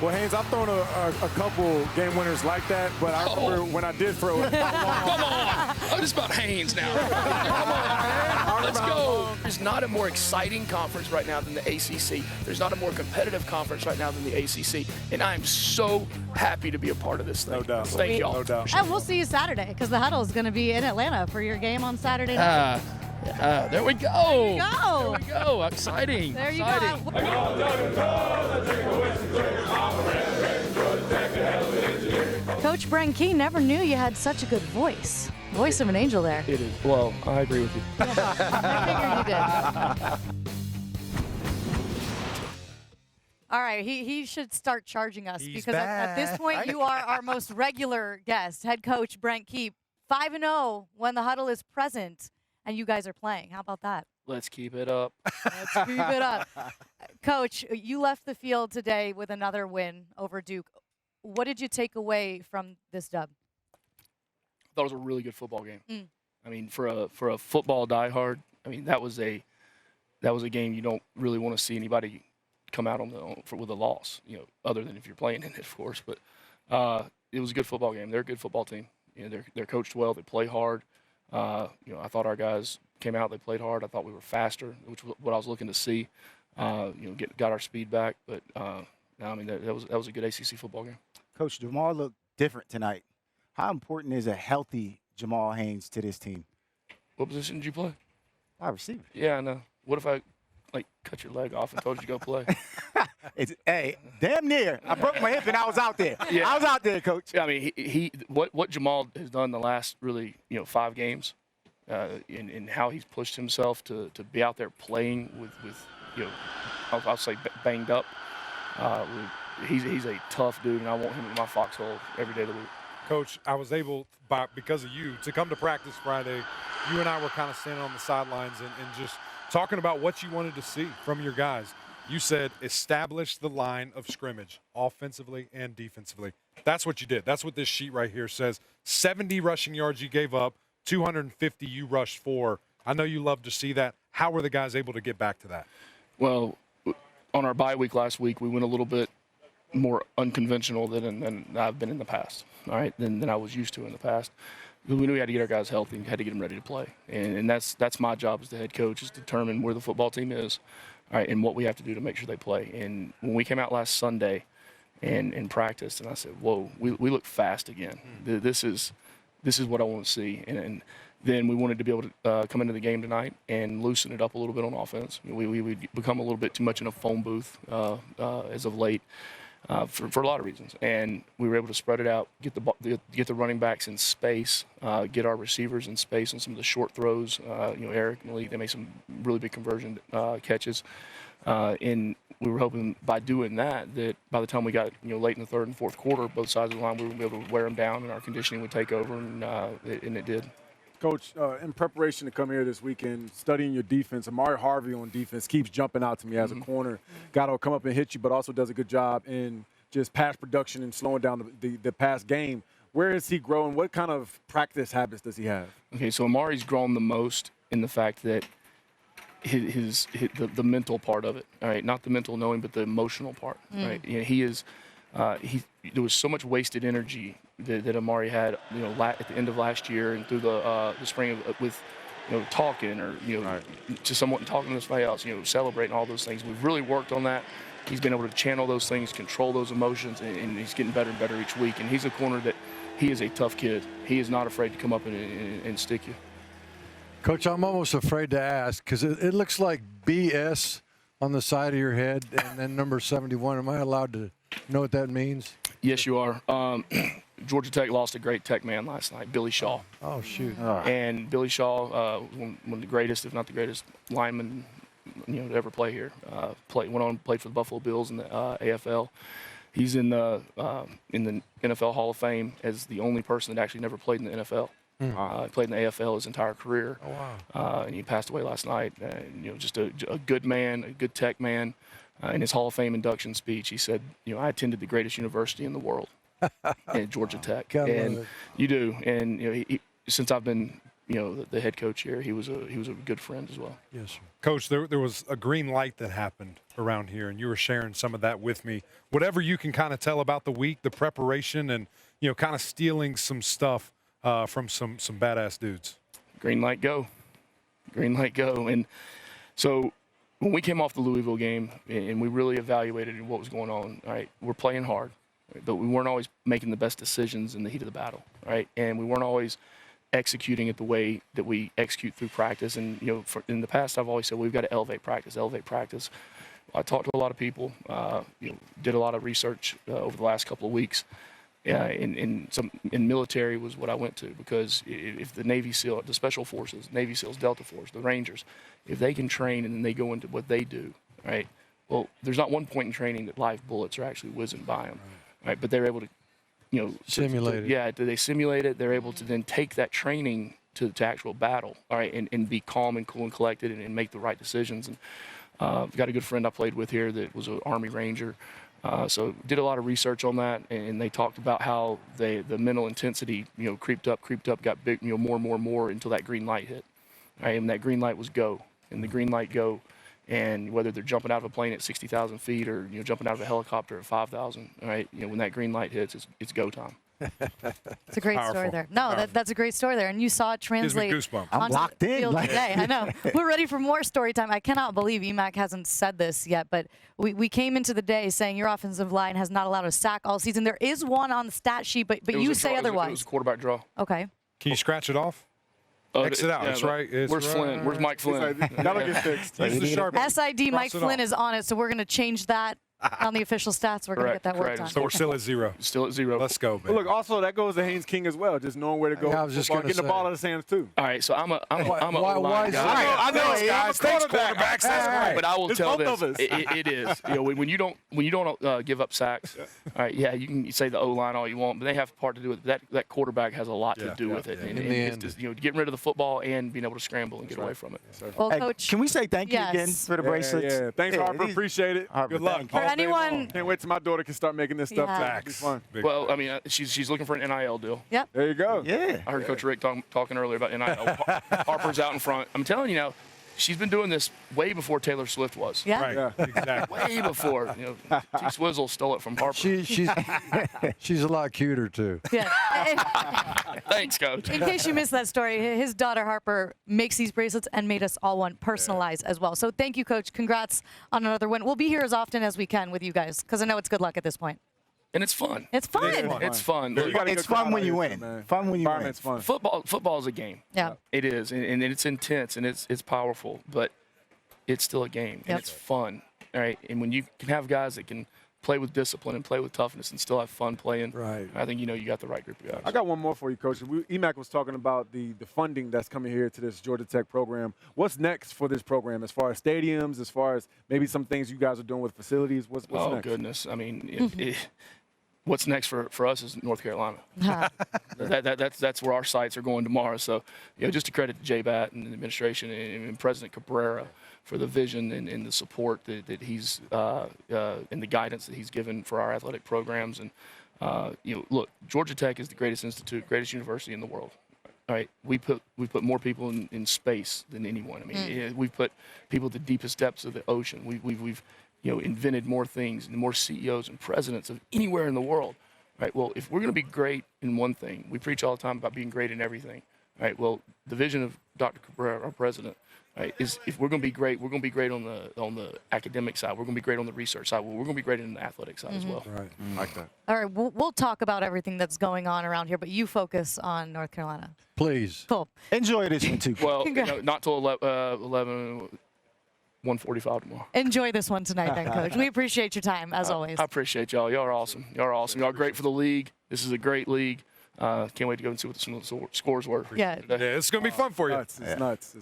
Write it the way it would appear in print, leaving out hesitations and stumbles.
Well, Haynes, I've thrown a couple game winners like that, but I remember when I did throw it. Come on. Oh, this is about Haynes now. Come on. Let's go. There's not a more exciting conference right now than the ACC. There's not a more competitive conference right now than the ACC. And I'm so happy to be a part of this thing. No doubt. Thank y'all. No doubt. And we'll see you Saturday because the Huddle is going to be in Atlanta for your game on Saturday night. There we go. There you go. There we go. Exciting. There you Exciting. go. Coach Brent Key, never knew you had such a good voice. Voice of an angel there. It is. Well, I agree with you. I figured you did. All right, he should start charging us because at this point you are our most regular guest, head coach Brent Key, 5-0 when the Huddle is present and you guys are playing. How about that? Let's keep it up. Let's keep it up. Coach, you left the field today with another win over Duke. What did you take away from this dub? I thought it was a really good football game. I mean, for a football diehard, I mean that was a game you don't really want to see anybody come out with a loss, you know, other than if you're playing in it, of course. But it was a good football game. They're a good football team. You know, they're coached well. They play hard. You know, I thought our guys came out. They played hard. I thought we were faster, which was what I was looking to see. You know, got our speed back. But I mean, that was a good ACC football game. Coach, Jamal looked different tonight. How important is a healthy Jamal Haynes to this team? What position did you play? Wide receiver. Yeah, I know. What if I cut your leg off and told you to go play? Hey, damn near. I broke my hip and I was out there. Yeah. I was out there, Coach. I mean, what Jamal has done the last really 5 games, in how he's pushed himself to be out there playing with I'll say banged up. He's a tough dude, and I want him in my foxhole every day of the week. Coach, I was able, because of you, to come to practice Friday. You and I were kind of standing on the sidelines and just talking about what you wanted to see from your guys. You said establish the line of scrimmage offensively and defensively. That's what you did. That's what this sheet right here says. 70 rushing yards you gave up, 250 you rushed for. I know you love to see that. How were the guys able to get back to that? Well, on our bye week last week, we went a little bit more unconventional than I've been in the past, all right, than I was used to in the past. We knew we had to get our guys healthy and had to get them ready to play. And that's my job as the head coach, is to determine where the football team is, all right, and what we have to do to make sure they play. And when we came out last Sunday and practiced, and I said, whoa, we look fast again. This is what I want to see. And then we wanted to be able to come into the game tonight and loosen it up a little bit on offense. We'd become a little bit too much in a phone booth as of late. For a lot of reasons, and we were able to spread it out, get the running backs in space, get our receivers in space on some of the short throws. Eric and Malik, they made some really big conversion catches, and we were hoping by doing that by the time we got late in the third and fourth quarter, both sides of the line, we would be able to wear them down, and our conditioning would take over, and it did. Coach, in preparation to come here this weekend, studying your defense, Amari Harvey on defense keeps jumping out to me as a corner. Guy will come up and hit you, but also does a good job in just pass production and slowing down the pass game. Where is he growing? What kind of practice habits does he have? Okay, so Amari's grown the most in the fact that the mental part of it, all right, not the mental knowing, but the emotional part, right? He is there was so much wasted energy that Amari had, at the end of last year and through the spring with, talking or to someone talking to somebody else, celebrating all those things. We've really worked on that. He's been able to channel those things, control those emotions, and he's getting better and better each week. And he's a corner that he is a tough kid. He is not afraid to come up and stick you. Coach, I'm almost afraid to ask because it looks like BS on the side of your head and then number 71. Am I allowed to know what that means? Yes, you are. Georgia Tech lost a great Tech man last night, Billy Shaw. Oh, shoot. And Billy Shaw, one of the greatest, if not the greatest, lineman to ever play here. Went on and played for the Buffalo Bills in the AFL. He's in the NFL Hall of Fame as the only person that actually never played in the NFL. He played in the AFL his entire career. Oh, wow. And he passed away last night. Just a good man, a good Tech man. In his Hall of Fame induction speech, he said, I attended the greatest university in the world, at Georgia Tech. And you do. And since I've been the head coach here. He was a good friend as well. Yes, sir. Coach, there was a green light that happened around here, and you were sharing some of that with me. Whatever you can kind of tell about the week, the preparation, and kind of stealing some stuff from some badass dudes. Green light, go. Green light, go. And so when we came off the Louisville game and we really evaluated what was going on, all right, we're playing hard, but we weren't always making the best decisions in the heat of the battle, right? And we weren't always executing it the way that we execute through practice. And, in the past, I've always said we've got to elevate practice. I talked to a lot of people, did a lot of research over the last couple of weeks. In military was what I went to, because if the Navy SEAL, the Special Forces, Navy SEALs, Delta Force, the Rangers, if they can train and then they go into what they do, right? Well, there's not one point in training that live bullets are actually whizzing by them, right? But they're able to, simulate it. Yeah, they simulate it. They're able to then take that training to actual battle, all right, and be calm and cool and collected and make the right decisions. And I've got a good friend I played with here that was an Army Ranger. So did a lot of research on that, and they talked about how the mental intensity, creeped up, got big, more until that green light hit. Right? And that green light was go, and the green light go, and whether they're jumping out of a plane at 60,000 feet or jumping out of a helicopter at 5,000, right? When that green light hits, it's go time. It's a great story Powerful. there. No, that's a great story there, and you saw it translate Gives me goosebumps. I'm onto locked the in. field today. I know. We're ready for more story time. I cannot believe EMAC hasn't said this yet, but we came into the day saying your offensive line has not allowed a sack all season. There is one on the stat sheet, but you say otherwise. It was a quarterback draw. Okay. Can you scratch it off? Exit out. It's right. Where's Flynn? Where's Mike Flynn? That'll get fixed. Use the Sharpie. SID Mike it Flynn off. is on it, so we're going to change that on the official stats. We're going to get that worked on. So we're still at 0. Still at 0. Let's go, But baby. look, also that goes to Haynes King as well, just knowing where to go. Yeah, I was just football, gonna getting the say. ball out of his hands too. All right, so I'm a Why O-line is guy. that? I know, Thanks, guys. Thanks, quarterbacks. That's right. But I will It's tell both this: of us. it is. When you don't give up sacks, all right, yeah, you can say the O-line all you want, but they have part to do with it. That quarterback has a lot to do with it. And In the it's end. just, getting rid of the football and being able to scramble and get away from it. Well, Hey, Coach, can we say thank you Yes. again for the bracelets? Yeah. Thanks, Harper. these- Appreciate it. Harper, Good luck. thank you. For All day anyone- long. Can't wait till my daughter can start making this stuff. Yeah. Too. It'll be fun. Big Well, I mean, she's looking for an NIL deal. yep. There you go. Yeah. I heard Coach Rick talking earlier about NIL. Harper's out in front. I'm telling you now, she's been doing this way before Taylor Swift was. Yeah. Right. Yeah. Exactly. Way before. T. Swizzle stole it from Harper. She's a lot cuter too. Yeah. Thanks, Coach. In case you missed that story, his daughter Harper makes these bracelets and made us all one personalized as well. So thank you, Coach. Congrats on another win. We'll be here as often as we can with you guys because I know it's good luck at this point. And it's fun. It's fun. It's fun. You got a It's good crowd fun when out you here, win. man. Fun when you win. Environment's fun. Football is a game. Yeah. It is, and it's intense, and it's powerful, but it's still a game, and Yep. it's fun. All right, and when you can have guys that can play with discipline and play with toughness and still have fun playing, Right. I think you got the right group of guys. I got one more for you, Coach. EMAC was talking about the funding that's coming here to this Georgia Tech program. What's next for this program as far as stadiums, as far as maybe some things you guys are doing with facilities? What's Oh next? goodness, I mean, what's next for us is North Carolina. That's where our sights are going tomorrow. So, just to credit to JBAT and the administration and President Cabrera for the vision and the support that he's and the guidance that he's given for our athletic programs. And look, Georgia Tech is the greatest institute, greatest university in the world. All right, we put more people in space than anyone. I mean, we've put people at the deepest depths of the ocean. We've invented more things and more CEOs and presidents of anywhere in the world. Right. Well, if we're going to be great in one thing, we preach all the time about being great in everything. Right. Well, the vision of Dr. Cabrera, our president, right, is if we're going to be great, we're going to be great on the academic side. We're going to be great on the research side. Well, we're going to be great in the athletic side as well. Right. Like that. All right. We'll talk about everything that's going on around here, but you focus on North Carolina. Please. Cool. Enjoy this one too. Well, Congrats. not till 1:45 tomorrow. Enjoy this one tonight, then, Coach. We appreciate your time, as always. I appreciate y'all. Y'all are awesome. Y'all are awesome. Y'all are great for the league. This is a great league. Can't wait to go and see what the scores were. Yeah. today. Yeah, it's going to be fun for you. Nuts. It's nuts.